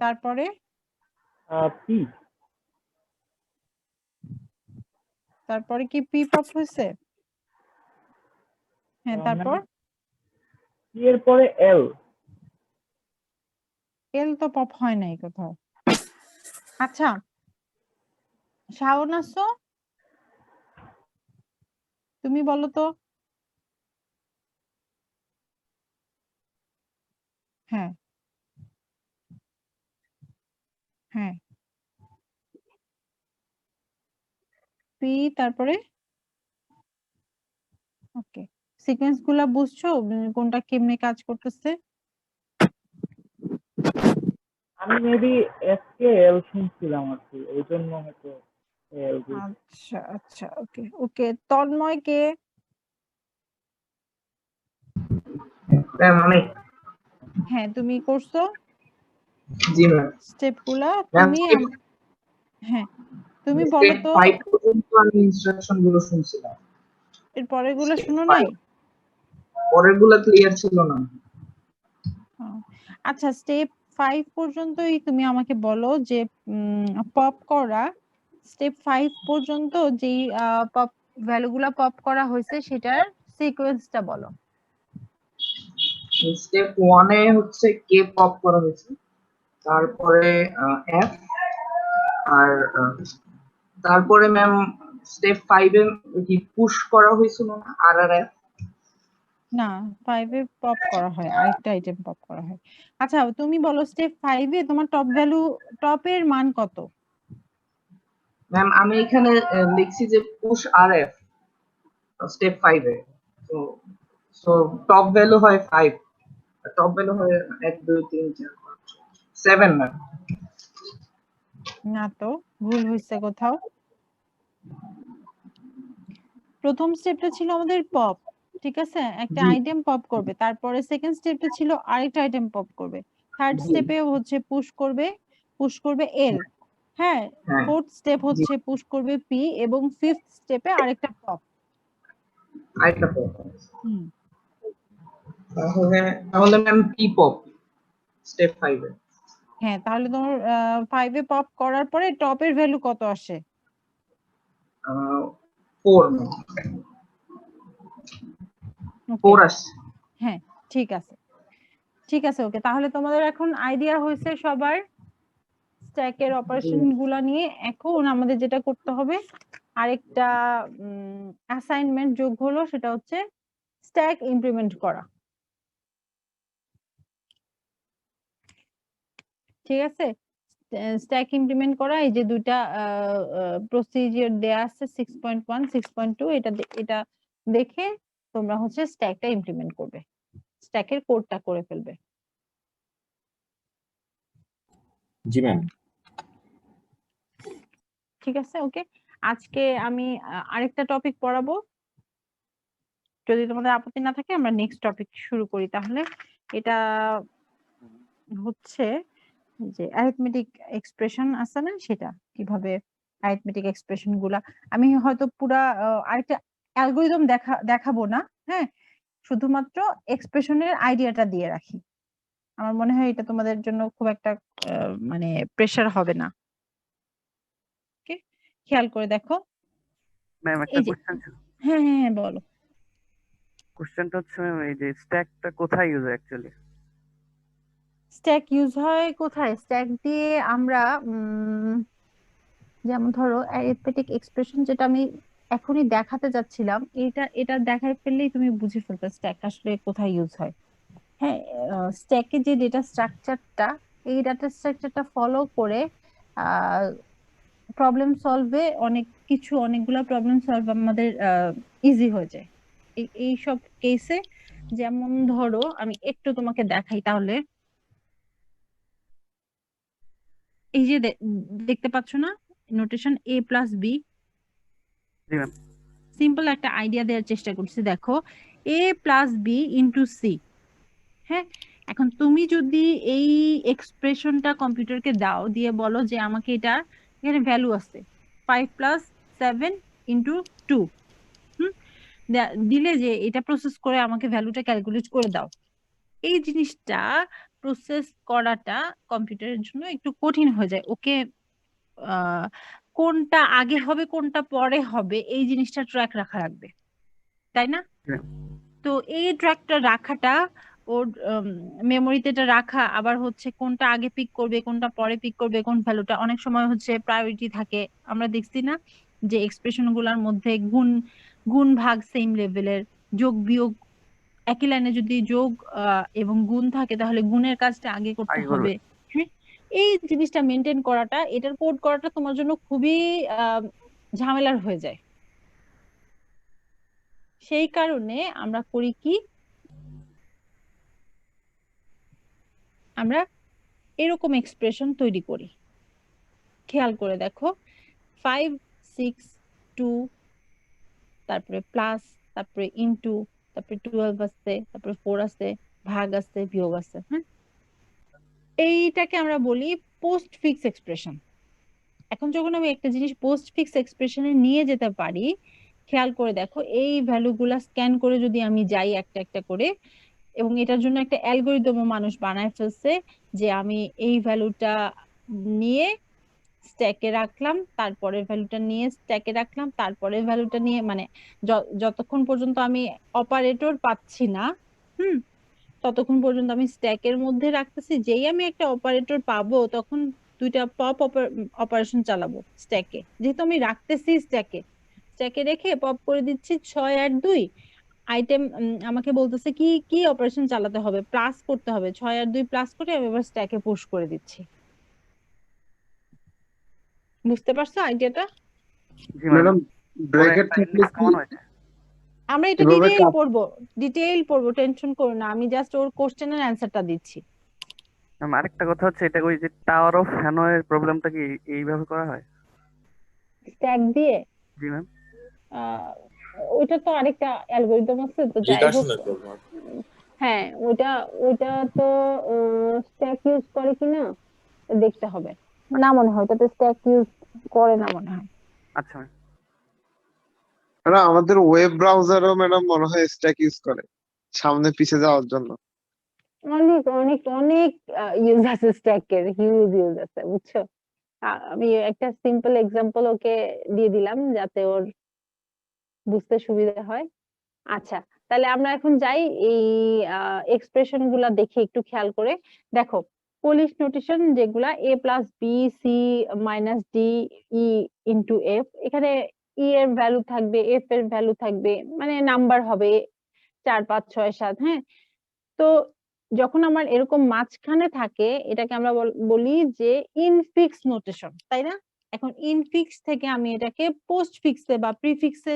তারপরে পি। তারপরে কি পি পপ হয়েছে? হ্যাঁ, তারপর? পি এর পরে এল। এল তো পপ হয় নাই কোথাও। আচ্ছা শাওন আসো, তুমি বলো তো। হ্যাঁ হ্যাঁ, পি তারপরে ওকে, সিকোয়েন্স গুলা বুঝছো কোনটা কেমনে কাজ করতেছে? আমি মেবি এস কে এল শুনছিলাম আর কি, ওই জন্য হয়তো এল। আচ্ছা আচ্ছা, ওকে ওকে। তন্ময় কে? ম্যাম আমি। হ্যাঁ তুমি করছো জি ম্যাম। স্টেপ গুলা, ম্যাম তুমি স্টেপ হ্যাঁ তুমি বলো তো। 5 পর্যন্ত আমি ইনস্ট্রাকশন গুলো শুনছিলাম, এর পরের গুলো স্টেপ শুনো 5 নাই? পরের গুলো ক্লিয়ার ছিল না। আচ্ছা স্টেপ 5 পর্যন্তই তুমি আমাকে বলো যে পপ করা স্টেপ 5 পর্যন্ত যেই পপ ভ্যালুগুলা পপ করা হয়েছে সেটার সিকোয়েন্সটা বলো। স্টেপ 1 এ হচ্ছে কে পপ করা হয়েছে, তারপরে এফ, আর তারপরে ম্যাম স্টেপ 5 এ কি পুশ করা হয়েছিল না আর আর এফ? না 5 এ পপ করা হয়, আরেকটা আইটেম পপ করা হয়। আচ্ছা তুমি বলো স্টেপ 5 এ তোমার টপ ভ্যালু, টপের মান কত? ম্যাম আমি এখানে লিখছি যে পুশ আর এফ স্টেপ 5 এ, তো সো টপ ভ্যালু হয় 5, টপ ভ্যালু হয় 1 2 3 4 5 7 ম্যাম। না তো, ভুল হয়েছে কোথাও। প্রথম স্টেপটা ছিল আমাদের পপ, ঠিক আছে, একটা জি আইটেম পপ করবে, তারপরে সেকেন্ড স্টেপটা ছিল আরেকটা আইটেম পপ করবে, থার্ড জি স্টেপে হচ্ছে পুশ করবে এল, হ্যাঁ, হ্যাঁ ফোর্থ স্টেপ জি হচ্ছে পুশ করবে পি, এবং ফিফথ স্টেপে আরেকটা পপ। আরেকটা পপ। হুম, তাহলে তাহলে ম্যাম পি পপ স্টেপ 5 এ। হ্যাঁ, তাহলে তোমার 5 এ পপ করার পরে টপের ভ্যালু কত আসে? 4 ম্যাম, ওকে, 4 আসছে। হ্যাঁ ঠিক আছে ঠিক আছে, ওকে। তাহলে তোমাদের এখন আইডিয়া হয়েছে সবার স্ট্যাকের অপারেশন গুলা নিয়ে। এখন আমাদের যেটা করতে হবে, আরেকটা অ্যাসাইনমেন্ট যোগ হলো, সেটা হচ্ছে স্ট্যাক ইমপ্লিমেন্ট করা। ঠিক আছে, স্ট্যাক ইমপ্লিমেন্ট করা, এই যে দুইটা প্রসিজিওর দেয়া আছে 6.1 6.2, এটা দেখে তোমরা হচ্ছে স্ট্যাকটা ইমপ্লিমেন্ট করবে, স্ট্যাকের কোডটা করে ফেলবে। জি ম্যাম। ঠিক আছে, ওকে। আজকে আমি আরেকটা টপিক পড়াবো, যদি তোমাদের আপত্তি না থাকে আমরা নেক্সট টপিক শুরু করি। তাহলে এটা হচ্ছে যে অ্যারিথমেটিক এক্সপ্রেশন আছে না, সেটা কিভাবে অ্যারিথমেটিক এক্সপ্রেশন গুলা, আমি হয়তো পুরা আরেকটা অ্যালগোরিদম দেখাবো না, হ্যাঁ, শুধুমাত্র এক্সপ্রেশনের আইডিয়াটা দিয়ে রাখি। আমার মনে হয় এটা তোমাদের জন্য খুব একটা মানে প্রেসার হবে না। ওকে, খেয়াল করে দেখো। ম্যাম একটা এই যে কোশ্চেন ছিল। হ্যাঁ হ্যাঁ হ্যাঁ বলো। কোশ্চেনটা হচ্ছে ম্যাম এই যে স্ট্যাকটা কোথায় ইউজ হয় অ্যাকচুয়ালি? স্ট্যাক ইউজ হয় কোথায়? স্ট্যাক দিয়ে আমরা যেমন ধরো অ্যারিথমেটিক এক্সপ্রেশন যেটা আমি এখনই দেখাতে যাচ্ছিলাম, এটা দেখায় ফেললেই তুমি বুঝে ফেলবে স্ট্যাক আসলে কোথায় ইউজ হয়। হ্যাঁ, স্ট্যাকে যে ডেটা স্ট্রাকচারটা, এই ডেটা স্ট্রাকচারটা ফলো করে প্রবলেম সলভে অনেকগুলা প্রবলেম সলভ আমাদের ইজি হয়ে যায় এই সব কেসে। যেমন ধরো আমি একটু তোমাকে দেখাই তাহলে, এই যে দেখতে পাচ্ছ না নোটেশন a প্লাস বি, জি ম্যাম। সিম্পল একটা আইডিয়া দেওয়ার চেষ্টা করছি। দেখো a plus B into C, হ্যাঁ, এখন তুমি যদি এই এক্সপ্রেশনটা কম্পিউটারকে দাও, দিয়ে বলো যে আমাকে এটা, এখানে ভ্যালু আছে 5 প্লাস 7 ইন্টু 2, দিলে যে এটা প্রসেস করে আমাকে ভ্যালুটা ক্যালকুলেট করে দাও, এই জিনিসটা প্রসেস করাটা কম্পিউটারের জন্য একটু কঠিন হয়ে যায়। ওকে, কোনটা আগে হবে কোনটা পরে হবে এই জিনিসটা ট্র্যাক রাখা লাগবে, তাই না? তো এই ট্র্যাকটা রাখাটা ওর মেমোরিতে এটা রাখা, আবার হচ্ছে কোনটা আগে পিক করবে কোনটা পরে পিক করবে কোন ভ্যালুটা, অনেক সময় হচ্ছে প্রায়োরিটি থাকে। আমরা দেখছি না যে এক্সপ্রেশন গুলার মধ্যে গুণ গুণ ভাগ সেম লেভেলের, যোগ বিয়োগ একই লাইনে যদি যোগ এবং গুণ থাকে তাহলে গুণের কাজটা আগে করতে আগে করবে। হবে। হ্যাঁ, এই জিনিসটা মেনটেন করাটা, এটার কোড করাটা তোমার জন্য খুবই ঝামেলার হয়ে যায়। সেই কারণে আমরা করি কি, আমরা এরকম এক্সপ্রেশন তৈরি করি। খেয়াল করে দেখো, 5 6 2, তারপরে প্লাস, তারপরে ইনটু, তারপরে 12 আছে, তারপরে 4 আছে, ভাগ আছে, বিয়োগ আছে। হ্যাঁ, এইটাকে আমরা বলি পোস্ট ফিক্স এক্সপ্রেশন। এখন যখন আমি একটা জিনিস পোস্ট ফিক্স এক্সপ্রেশনে নিয়ে যেতে পারি, খেয়াল করে দেখো এই ভ্যালুগুলা স্ক্যান করে যদি আমি যাই একটা একটা করে, এবং এটার জন্য একটা অ্যালগোরিদমও মানুষ বানায় ফেলছে যে আমি এই ভ্যালুটা নিয়ে স্ট্যাকে রাখলাম, তারপরের ভ্যালুটা নিয়ে স্ট্যাকে রাখলাম, তারপরের ভ্যালুটা নিয়ে, মানে যতক্ষণ পর্যন্ত আমি অপারেটর পাচ্ছি না ততক্ষণ পর্যন্ত আমি স্ট্যাকের মধ্যে রাখতেছি। যেই আমি একটা অপারেটর পাবো তখন দুইটা পপ অপারেশন চালাবো স্ট্যাকে, যেহেতু আমি রাখতেছি স্ট্যাকে, স্ট্যাকে রেখে পপ করে দিচ্ছি 6 আর 2 আইটেম। আমাকে বলতেছে কি কি অপারেশন চালাতে হবে, প্লাস করতে হবে, 6 আর 2 প্লাস করে আমি এবার স্ট্যাকে পুশ করে দিচ্ছি। বুঝতে পারছো আইডিয়াটা? জি ম্যাডাম, ম্যাডাম ব্র্যাকেট থাকলে কি কমানো হয়েছে। আমরা এটা এভাবে ডিটেইল পড়বো, টেনশন করো না, আমি জাস্ট ওর কোশ্চেনের অ্যান্সারটা দিচ্ছি। ম্যাম আরেকটা কথা হচ্ছে, এটা ওই যে টাওয়ার অফ হ্যানয়ের প্রবলেমটা কি এইভাবে করা হয়? স্ট্যাক দিয়ে জি ম্যাম। ওইটা তো আরেকটা অ্যালগোরিদম আছে, তো যাই হোক। রিকার্শনের প্রবলেম। হ্যাঁ, ওইটা তো স্ট্যাক ইউজ করে কিনা দেখতে হবে। না মনে হয় ওটাতে স্ট্যাক ইউজ করে না মনে হয়। আচ্ছা ম্যাম। ম্যাডাম আমাদের ওয়েব ব্রাউজারও ম্যাডাম মনে হয় স্ট্যাক ইউজ করে সামনে পিছে যাওয়ার জন্য। অনেক অনেক অনেক ইউজ আছে স্ট্যাকের, হিউজ ইউজ আছে, বুঝছো? আমি একটা সিম্পল এক্সাম্পল ওকে দিয়ে দিলাম যাতে ওর বুঝতে সুবিধা হয়। আচ্ছা, তাহলে আমরা এখন যাই এই এক্সপ্রেশন গুলা দেখি একটু খেয়াল করে দেখো। পোলিশ নোটেশন যেগুলা a plus B C minus D E into F, এখানে ই এর ভ্যালু থাকবে, এফ এর ভ্যালু থাকবে, মানে নাম্বার হবে 4 5 6 7। হ্যাঁ, তো যখন আমার এরকম মাঝখানে থাকে এটাকে আমরা বলি যে ইনফিক্স নোটেশন, তাই না? এখন ইনফিক্স থেকে আমি এটাকে পোস্ট ফিক্সে বা প্রিফিক্সে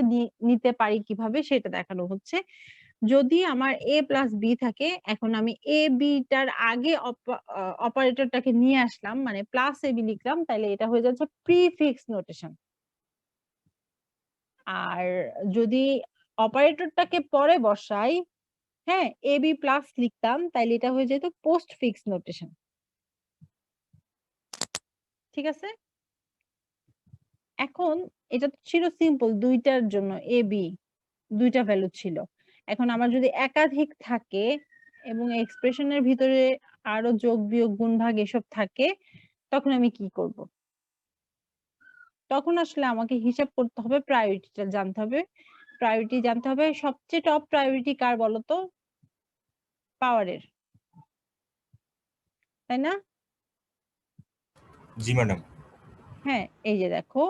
নিতে পারি কিভাবে সেটা দেখানো হচ্ছে। যদি আমার a প্লাস বি থাকে, এখন আমি এ বি টার আগে অপারেটরটাকে নিয়ে আসলাম, মানে প্লাস এ বি লিখলাম, তাহলে এটা হয়ে যাচ্ছে প্রিফিক্স নোটেশন। আর যদি অপারেটরটাকে পরে বসাই, হ্যাঁ, এ বি প্লাস লিখতাম, তাইলে এটা হয়ে যেত পোস্ট ফিক্স নোটেশন। ঠিক আছে, এখন এটা ছিল সিম্পল, দুইটার জন্য এ বি দুইটা ভ্যালু ছিল। এখন আমার যদি একাধিক থাকে এবং এক্সপ্রেশনের ভিতরে আরো যোগ বিয়োগ গুণ ভাগ এসব থাকে, তখন আমি কি করব? তখন আসলে আমাকে হিসাব করতে হবে, প্রায়োরিটিটা জানতে হবে। প্রায়োরিটি জানতে হবে, সবচেয়ে টপ প্রায়োরিটি কার বলতো? পাওয়ারের, তাই না? জি ম্যাডাম। হ্যাঁ, এই যে দেখো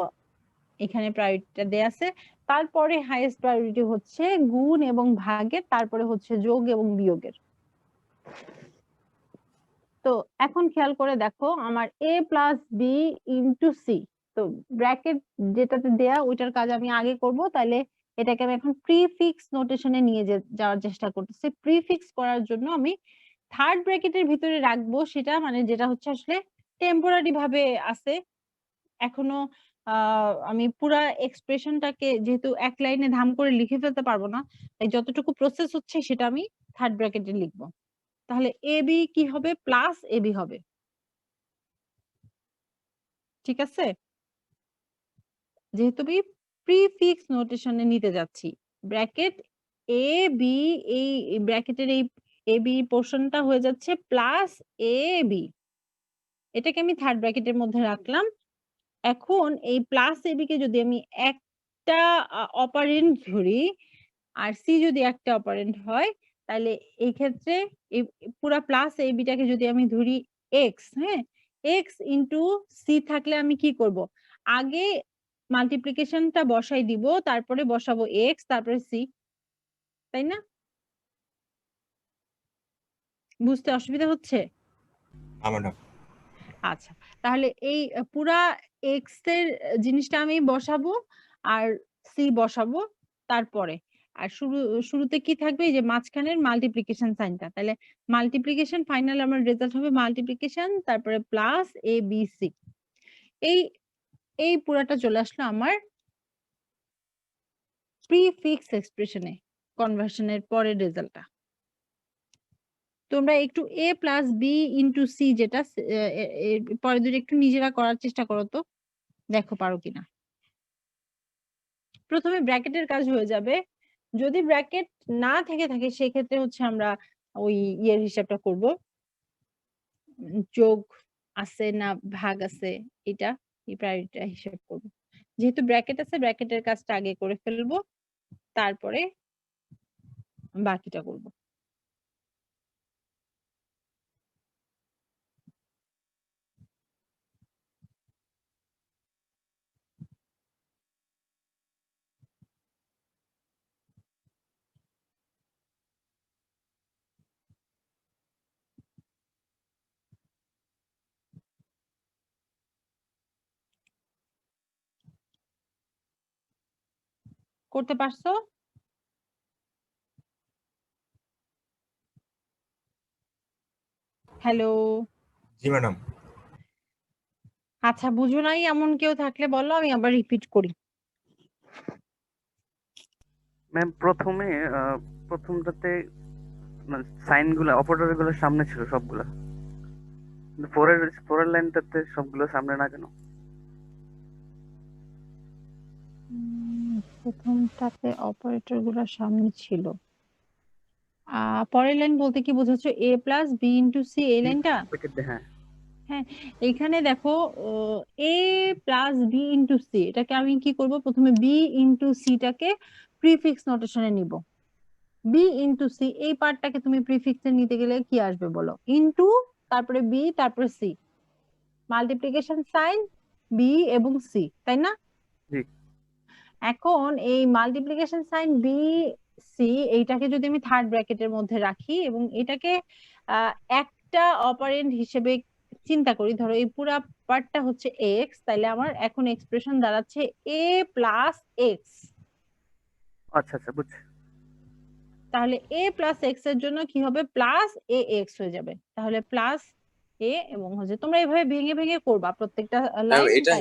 এখানে প্রায়োরিটিটা দেয়া আছে, তারপরে হাইয়েস্ট প্রায়োরিটি হচ্ছে গুণ এবং ভাগের, তারপরে হচ্ছে যোগ এবং বিয়োগের। তো এখন খেয়াল করে দেখো, আমার a plus B into C, তো ব্র্যাকেট যেটাতে দেয়া ওইটার কাজ আমি আগে করব, তাহলে এটাকে আমি এখন প্রিফিক্স নোটেশনে নিয়ে যাওয়ার চেষ্টা করতেছি। প্রিফিক্স করার জন্য আমি থার্ড ব্র্যাকেটের ভিতরে রাখবো সেটা, মানে যেটা হচ্ছে আসলে টেম্পোরারি ভাবে আছে এখনো। আমি পুরা এক্সপ্রেশনটাকে যেহেতু এক লাইনে ধাম করে লিখে ফেলতে পারবো না, তাই যতটুকু প্রসেস হচ্ছে সেটা আমি থার্ড ব্র্যাকেটে লিখবো। তাহলে এ বি কি হবে? প্লাস এ বি হবে। ঠিক আছে, যেহেতু আমি প্রিফিক্স নোটেশনে নিতে যাচ্ছি, ব্র্যাকেট এ বি, এই ব্র্যাকেটের এই এ বি পোর্শনটা হয়ে যাচ্ছে প্লাস এ বি, এটাকে আমি থার্ড ব্র্যাকেটের মধ্যে রাখলাম। এখন এই প্লাস এ বি কে যদি আমি একটা অপারেন্ড ধরি আর সি যদি একটা অপারেন্ড হয়, তাহলে এই ক্ষেত্রে এই পুরা প্লাস এই বিটাকে যদি আমি ধরি এক্স, হ্যাঁ, এক্স ইন্টু সি থাকলে আমি কি করব, আগে মাল্টিপ্লিকেশনটা বসাই দিব, তারপরে বসাবো এক্স, তারপরে সি, তাই না? বুঝতে অসুবিধা হচ্ছে? ম্যাডাম আচ্ছা, তাহলে এই পুরা এক্স এর জিনিসটা আমি বসাবো আর সি বসাবো তারপরে। আর শুরুতে কি থাকবে, এই যে মাঝখানের মাল্টিপ্লিকেশন সাইনটা, তাহলে মাল্টিপ্লিকেশন ফাইনাল আমার রেজাল্ট হবে মাল্টিপ্লিকেশন, তারপরে প্লাস এ বি সি। এই এই পুরাটা চলে আসলো আমার প্রিফিক্স এক্সপ্রেশনে, কনভার্সনের পরের রেজাল্টটা। তোমরা একটু a plus B into C যেটা পরে দুটো একটু নিজেরা করার চেষ্টা করো তো, দেখো পারো কিনা। প্রথমে ব্র্যাকেটের কাজ হয়ে যাবে, যদি ব্র্যাকেট না থেকে থাকে সেক্ষেত্রে হচ্ছে আমরা ওই ইয়ের হিসাবটা করব, যোগ আছে না ভাগ আছে, এটা এই প্রায়োরিটিটা হিসাব করব। যেহেতু ব্র্যাকেট আছে ব্র্যাকেটের কাজটা আগে করে ফেলবো, তারপরে বাকিটা করব। করতে পারছো? হ্যালো, জি ম্যাডাম। আচ্ছা বুঝো নাই এমন কেউ থাকলে বলো, আমি আবার রিপিট করি। ম্যাম প্রথমে প্রথমটাতে সাইন গুলা অপারেটর গুলো সামনে ছিল সবগুলা, কিন্তু পরের লাইনটাতে সবগুলো সামনে না কেন? প্রথমটাতে অপারেটর গুলো সামনে ছিল, পরের লাইন বলতে কি বোঝাচ্ছো, a plus B into C, এই লাইনটা? হ্যাঁ হ্যাঁ, এখানে দেখো a plus B into C, এটাকে আমি কি করব, প্রথমে বি ইন্টু সিটাকে প্রিফিক্স নোটেশনে নিব। বি ইন্টু সি এই পার্টটাকে তুমি প্রিফিক্সে নিতে গেলে কি আসবে বলো, ইন্টু তারপরে বি তারপরে সি, মাল্টিপ্লিকেশন সাইন বি এবং সি, তাই না? জি। এখন এই মাল্টিপ্লিকেশন সাইন বি সি এইটাকে যদি আমি থার্ড ব্র্যাকেটের মধ্যে রাখি এবং এটাকে একটা অপারেন্ড হিসেবে চিন্তা করি, ধরো এই পুরা পার্টটা হচ্ছে এক্স, তাইলে আমার এখন এক্সপ্রেশন দাঁড়াচ্ছে এ প্লাস এক্স। আচ্ছা আচ্ছা বুঝছি। তাহলে এ প্লাস এক্স এর জন্য কি হবে, প্লাস এ এক্স হয়ে যাবে, তাহলে প্লাস এ এবং হচ্ছে, তোমরা এইভাবে ভেঙে ভেঙে করবা প্রত্যেকটা লাইন। এটা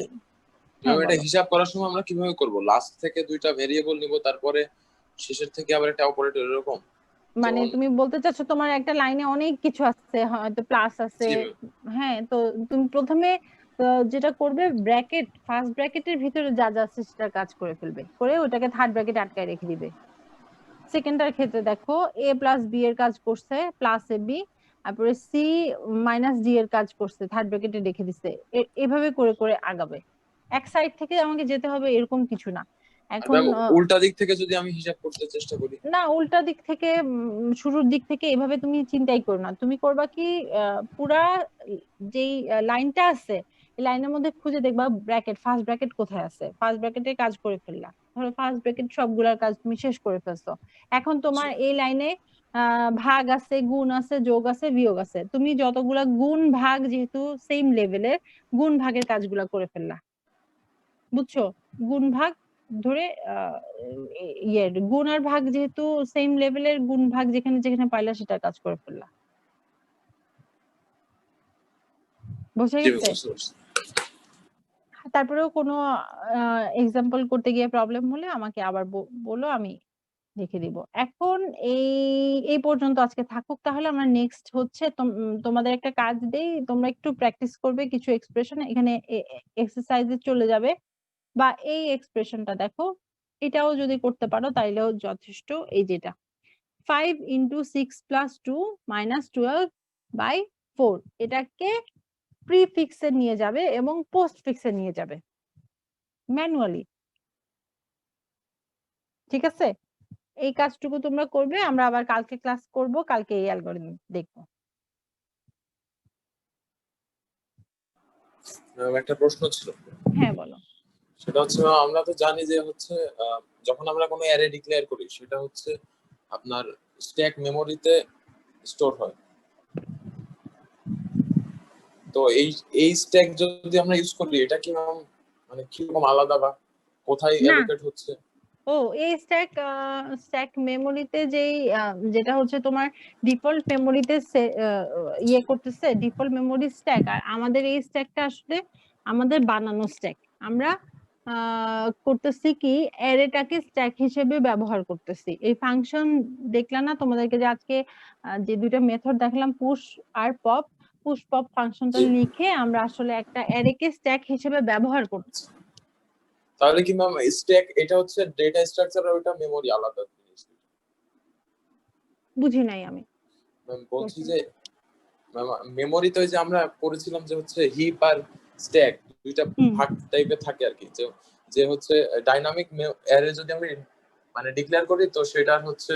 হ্যাঁ, এটা বলো। হিসাব করার সময় আমরা কিভাবে করব? লাস্ট থেকে দুইটা ভেরিয়েবল নিব, তারপরে শেষের থেকে আবার একটা অপারেটর, এরকম? মানে যেমন তুমি বলতে চাচ্ছো তোমার একটা লাইনে অনেক কিছু আছে, হয়তো প্লাস আছে, জি, হ্যাঁ, তো তুমি প্রথমে যেটা করবে, ব্র্যাকেট ফার্স্ট ব্র্যাকেটের ভিতরে যা যা আছে সেটা কাজ করে ফেলবে, করে ওটাকে থার্ড ব্র্যাকেট আটকায় রেখে দিবে। সেকেন্ডটার ক্ষেত্রে দেখো এ প্লাস বি এর কাজ করছে প্লাস এ বি, তারপরে সি মাইনাস ডি এর কাজ করছে থার্ড ব্র্যাকেটে রেখে দিছে, এভাবে করে করে আগাবে। এক সাইড থেকে আমাকে যেতে হবে এরকম কিছু না। এখন উল্টা দিক থেকে যদি আমি হিসাব করতে চেষ্টা করি, না, উল্টা দিক থেকে শুরুর দিক থেকে এভাবে তুমি চিন্তাই করো না, তুমি করবা কি, পুরা যেই লাইনটা আছে এই লাইনের মধ্যে খুঁজে দেখবা ব্র্যাকেট, ফার্স্ট ব্র্যাকেট কোথায় আছে, ফার্স্ট ব্র্যাকেটে কাজ করে ফেললা, ধরো ফার্স্ট ব্র্যাকেট সবগুলার কাজ তুমি শেষ করে ফেলছো। এখন তোমার এই লাইনে ভাগ আছে, গুণ আছে, যোগ আছে, বিয়োগ আছে, তুমি যতগুলা গুণ ভাগ যেহেতু সেম লেভেলের, গুণ ভাগের কাজগুলা করে ফেললা, বুঝছো? গুণ ভাগ ধরে ইয়ের গুণ আর ভাগ যেহেতু সেম লেভেলের, গুণ ভাগ যেখানে যেখানে পাইলা সেটা কাজ করে ফেললা। বুঝে গেছে? তারপরেও কোনো এক্সাম্পল করতে গিয়ে প্রবলেম হলে আমাকে আবার বলো, আমি লিখে দিব। এখন এই পর্যন্ত আজকে থাকুক, তাহলে আমরা নেক্সট হচ্ছে তোমাদের একটা কাজ দেই, তোমরা একটু প্র্যাকটিস করবে কিছু এক্সপ্রেশন, এখানে এক্সারসাইজে চলে যাবে, বা এই এক্সপ্রেশনটা দেখো, এটাও যদি করতে পারো তাইলেও যথেষ্ট। এই যেটা 5 ইন্টু 6 প্লাস 2 মাইনাস 12/4, এটাকে প্রিফিক্সে নিয়ে যাবে এবং পোস্ট ফিক্সে নিয়ে যাবে ম্যানুয়ালি, ঠিক আছে? এই কাজটুকু তোমরা করবে, আমরা আবার কালকে ক্লাস করব, কালকে এই অ্যালগরিদম দেখবো। একটা প্রশ্ন ছিল, হ্যাঁ বলো। সেটা হচ্ছে আমরা তো জানি যে হচ্ছে যখন আমরা কোনো অ্যারে ডিক্লেয়ার করি সেটা হচ্ছে আপনার স্ট্যাক মেমোরিতে স্টোর হয়। তো এই স্ট্যাক যদি আমরা ইউজ করি এটা কি মানে কিরকম আলাদা বা কোথায় না। অ্যালোকেট হচ্ছে? ও এই স্ট্যাক মেমোরিতে যেই যেটা হচ্ছে তোমার ডিফল্ট মেমোরিতে ইয়ে করতেছে, ডিফল্ট মেমোরি স্ট্যাক, আর আমাদের এই স্ট্যাকটা আসলে আমাদের বানানো স্ট্যাক। আমরা করতেছি কি অ্যারেটাকে স্ট্যাক হিসেবে ব্যবহার করতেছি। এই ফাংশন দেখলা না তোমাদেরকে যে আজকে যে দুইটা মেথড দেখালাম, পুশ আর পপ, পুশ পপ ফাংশনটা লিখে আমরা আসলে একটা অ্যারেকে স্ট্যাক হিসেবে ব্যবহার করছি। তাহলে কি ম্যাম স্ট্যাক এটা হচ্ছে ডেটা স্ট্রাকচার আর ওটা মেমোরি আলাদা জিনিস? বুঝি নাই আমি। ম্যাম বলছি যে মেমোরিতে ওই যে আমরা করেছিলাম যে হচ্ছে হিপ আর স্ট্যাক দুইটা ভাগ টাইপের থাকে আর কি, যে হচ্ছে ডাইনামিক অ্যারে যদি আমরা মানে ডিক্লেয়ার করি তো সেটা হচ্ছে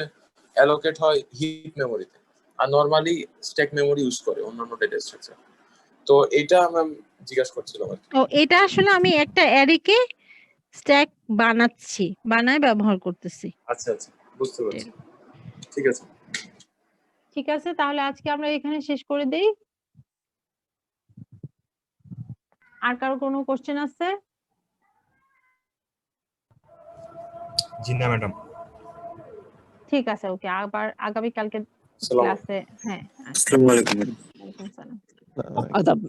অ্যালোকেট হয় হিপ মেমোরিতে, আর নরমালি স্ট্যাক মেমোরি ইউজ করে অন্যান্য ডেটা স্ট্রাকচার। তো এটা ম্যাম জিজ্ঞাসা করছিলাম আর কি। ও এটা আসলে আমি একটা অ্যারেকে স্ট্যাক বানাচ্ছি, বানায় ব্যবহার করতেছি। আচ্ছা আচ্ছা বুঝতে পারছি, ঠিক আছে। ঠিক আছে, তাহলে আজকে আমরা এখানে শেষ করে দেই। আর কারো কোনো কোশ্চেন আছে? জি না ম্যাডাম। ঠিক আছে, ওকে, আবার আগামী কালকে আসসালামু ক্লাসে। হ্যাঁ, আসসালামু আলাইকুম। ওয়ালাইকুম সালাম। আদাব।